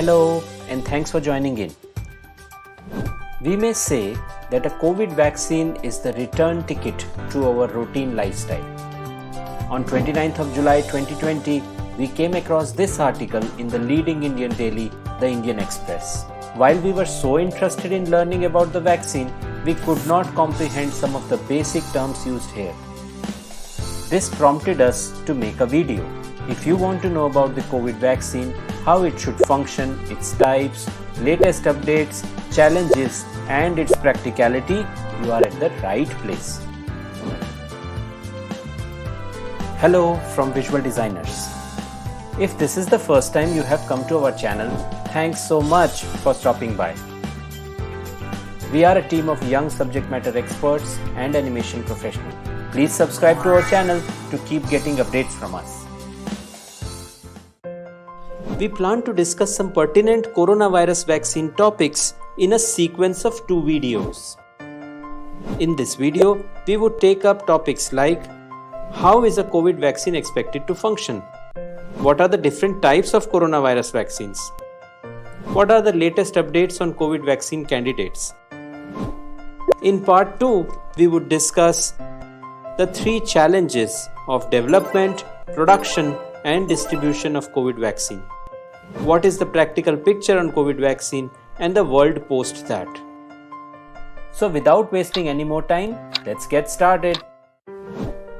Hello and thanks for joining in. We may say that a COVID vaccine is the return ticket to our routine lifestyle. On 29th of July 2020, we came across this article in the leading Indian daily, The Indian Express. While we were so interested in learning about the vaccine, we could not comprehend some of the basic terms used here. This prompted us to make a video. If you want to know about the COVID vaccine, how it should function, its types, latest updates, challenges, and its practicality, you are at the right place. Hello from Visual Designers. If this is the first time you have come to our channel, thanks so much for stopping by. We are a team of young subject matter experts and animation professionals. Please subscribe to our channel to keep getting updates from us. We plan to discuss some pertinent coronavirus vaccine topics in a sequence of 2 videos. In this video, we would take up topics like: how is a COVID vaccine expected to function? What are the different types of coronavirus vaccines? What are the latest updates on COVID vaccine candidates? In part 2, we would discuss the 3 challenges of development, production, and distribution of COVID vaccine. What is the practical picture on COVID vaccine and the world post that? So without wasting any more time, let's get started.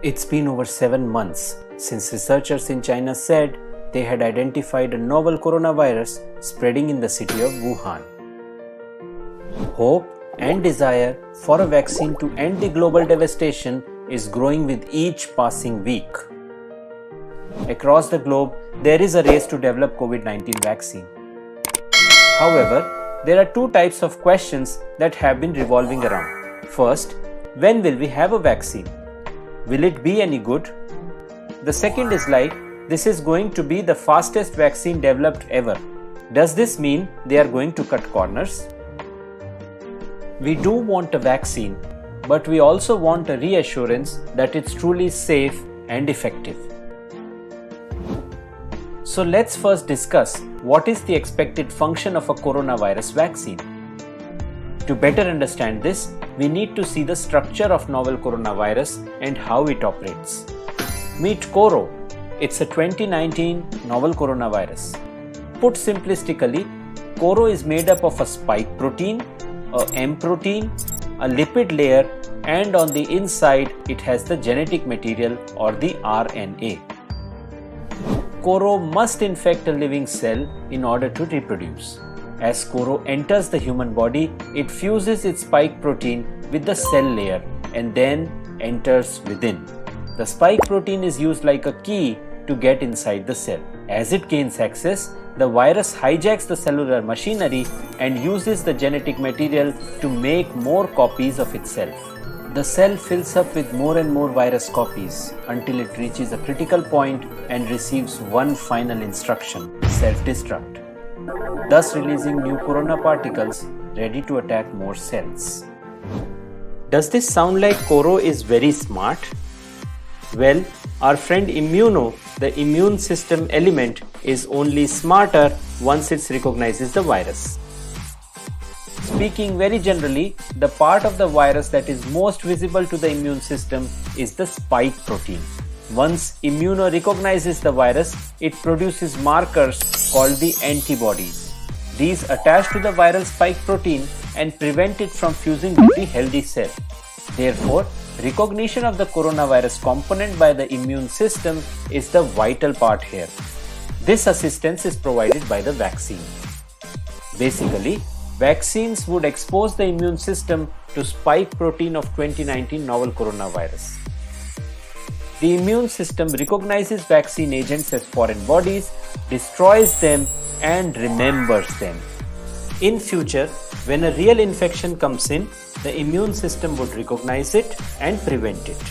It's been over 7 months since researchers in China said they had identified a novel coronavirus spreading in the city of Wuhan. Hope and desire for a vaccine to end the global devastation is growing with each passing week. Across the globe, there is a race to develop COVID-19 vaccine. However, there are 2 types of questions that have been revolving around. First, when will we have a vaccine? Will it be any good? The second is like, this is going to be the fastest vaccine developed ever. Does this mean they are going to cut corners? We do want a vaccine, but we also want a reassurance that it's truly safe and effective. So let's first discuss what is the expected function of a coronavirus vaccine. To better understand this, we need to see the structure of novel coronavirus and how it operates. Meet Coro. It's a 2019 novel coronavirus. Put simplistically, Coro is made up of a spike protein, a M protein, a lipid layer, and on the inside it has the genetic material or the RNA. Coro must infect a living cell in order to reproduce. As Coro enters the human body, it fuses its spike protein with the cell layer and then enters within. The spike protein is used like a key to get inside the cell. As it gains access, the virus hijacks the cellular machinery and uses the genetic material to make more copies of itself. The cell fills up with more and more virus copies until it reaches a critical point and receives one final instruction: self-destruct, thus releasing new corona particles ready to attack more cells. Does this sound like Coro is very smart? Well, our friend Immuno, the immune system element, is only smarter once it recognizes the virus. Speaking very generally, the part of the virus that is most visible to the immune system is the spike protein. Once Immuno recognizes the virus, it produces markers called the antibodies. These attach to the viral spike protein and prevent it from fusing with the healthy cell. Therefore, recognition of the coronavirus component by the immune system is the vital part here. This assistance is provided by the vaccine. Basically, vaccines would expose the immune system to spike protein of 2019 novel coronavirus. The immune system recognizes vaccine agents as foreign bodies, destroys them, and remembers them. In future, when a real infection comes in, the immune system would recognize it and prevent it.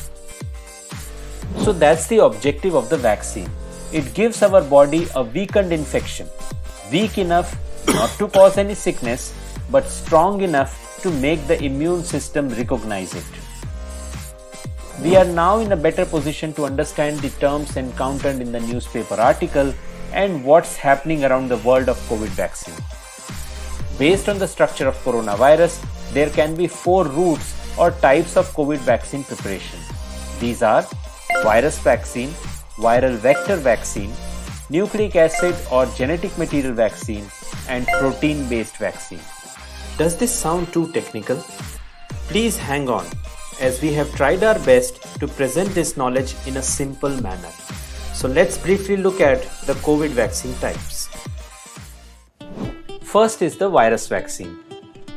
So that's the objective of the vaccine. It gives our body a weakened infection, weak enough not to cause any sickness, but strong enough to make the immune system recognize it. We are now in a better position to understand the terms encountered in the newspaper article and what's happening around the world of COVID vaccine. Based on the structure of coronavirus, there can be 4 routes or types of COVID vaccine preparation. These are virus vaccine, viral vector vaccine, nucleic acid or genetic material vaccine, and protein-based vaccine. Does this sound too technical? Please hang on, as we have tried our best to present this knowledge in a simple manner. So let's briefly look at the COVID vaccine types. First is the virus vaccine.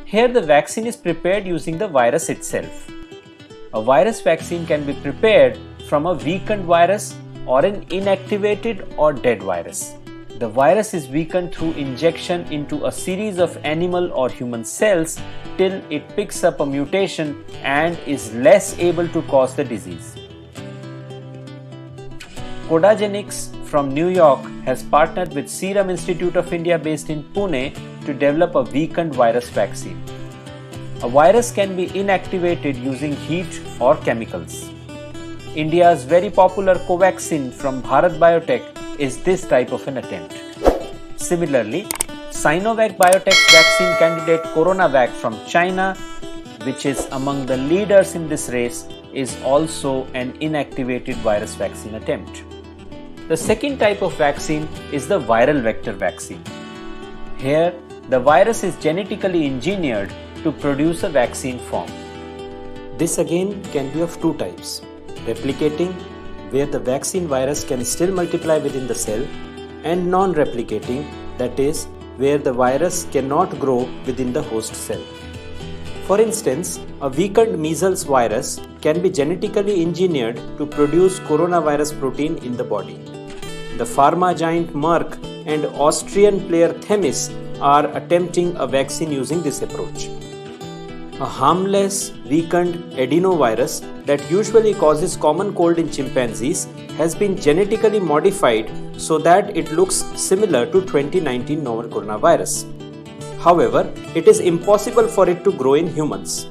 Here the vaccine is prepared using the virus itself. A virus vaccine can be prepared from a weakened virus or an inactivated or dead virus. The virus is weakened through injection into a series of animal or human cells till it picks up a mutation and is less able to cause the disease. Codagenics from New York has partnered with Serum Institute of India based in Pune to develop a weakened virus vaccine. A virus can be inactivated using heat or chemicals. India's very popular Covaxin from Bharat Biotech is this type of an attempt. Similarly, Sinovac Biotech's vaccine candidate CoronaVac from China, which is among the leaders in this race, is also an inactivated virus vaccine attempt. The second type of vaccine is the viral vector vaccine. Here, the virus is genetically engineered to produce a vaccine form. This again can be of 2 types: replicating, where the vaccine virus can still multiply within the cell, and non-replicating, that is, where the virus cannot grow within the host cell. For instance, a weakened measles virus can be genetically engineered to produce coronavirus protein in the body. The pharma giant Merck and Austrian player Themis are attempting a vaccine using this approach. A harmless, weakened adenovirus that usually causes common cold in chimpanzees has been genetically modified so that it looks similar to 2019 novel coronavirus. However, it is impossible for it to grow in humans.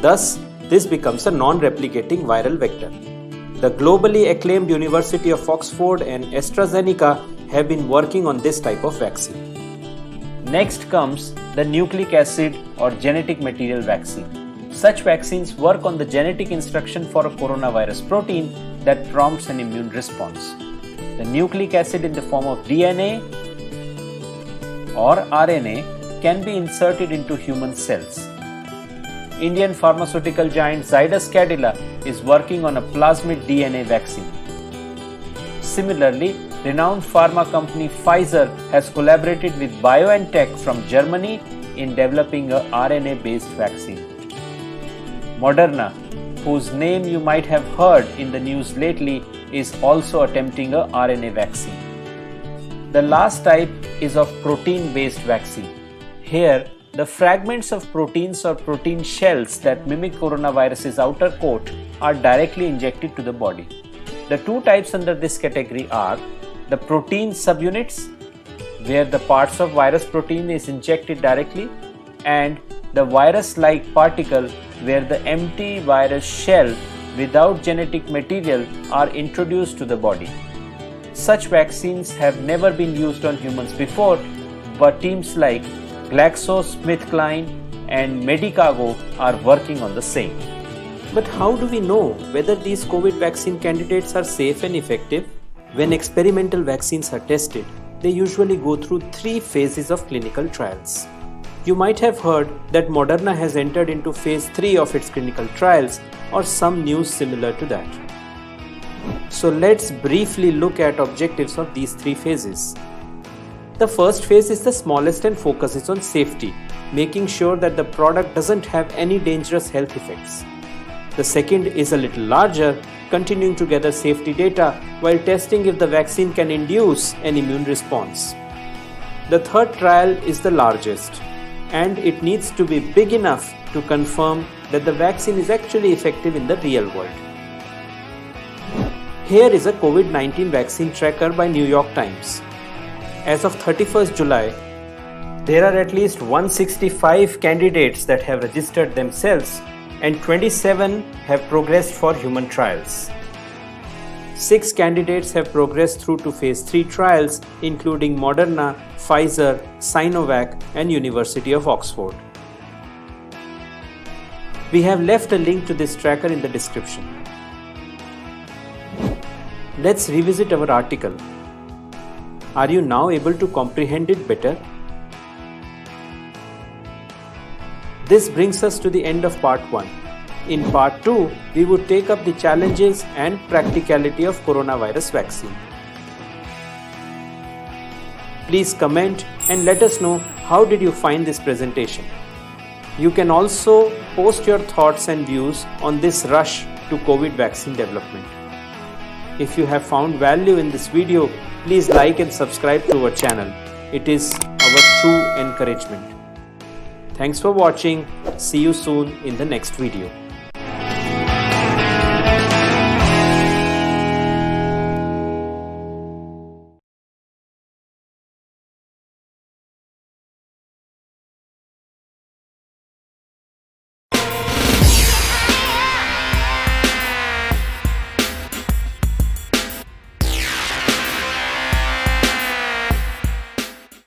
Thus, this becomes a non-replicating viral vector. The globally acclaimed University of Oxford and AstraZeneca have been working on this type of vaccine. Next comes the nucleic acid or genetic material vaccine. Such vaccines work on the genetic instruction for a coronavirus protein that prompts an immune response. The nucleic acid in the form of DNA or RNA can be inserted into human cells. Indian pharmaceutical giant Zydus Cadila is working on a plasmid DNA vaccine. Similarly, renowned pharma company Pfizer has collaborated with BioNTech from Germany in developing a RNA-based vaccine. Moderna, whose name you might have heard in the news lately, is also attempting a RNA vaccine. The last type is of protein-based vaccine. Here, the fragments of proteins or protein shells that mimic coronavirus's outer coat are directly injected to the body. The 2 types under this category are the protein subunits, where the parts of virus protein is injected directly, and the virus-like particle, where the empty virus shell without genetic material are introduced to the body. Such vaccines have never been used on humans before, but teams like GlaxoSmithKline and Medicago are working on the same. But how do we know whether these COVID vaccine candidates are safe and effective? When experimental vaccines are tested, they usually go through 3 phases of clinical trials. You might have heard that Moderna has entered into phase 3 of its clinical trials, or some news similar to that. So let's briefly look at objectives of these 3 phases. The first phase is the smallest and focuses on safety, making sure that the product doesn't have any dangerous health effects. The second is a little larger, continuing to gather safety data while testing if the vaccine can induce an immune response. The third trial is the largest, and it needs to be big enough to confirm that the vaccine is actually effective in the real world. Here is a COVID-19 vaccine tracker by New York Times. As of 31st July, there are at least 165 candidates that have registered themselves and 27 have progressed for human trials. 6 candidates have progressed through to phase 3 trials, including Moderna, Pfizer, Sinovac, and University of Oxford. We have left a link to this tracker in the description. Let's revisit our article. Are you now able to comprehend it better? This brings us to the end of part 1. In part 2, we would take up the challenges and practicality of coronavirus vaccine. Please comment and let us know how did you find this presentation. You can also post your thoughts and views on this rush to COVID vaccine development. If you have found value in this video, please like and subscribe to our channel. It is our true encouragement. Thanks for watching. See you soon in the next video.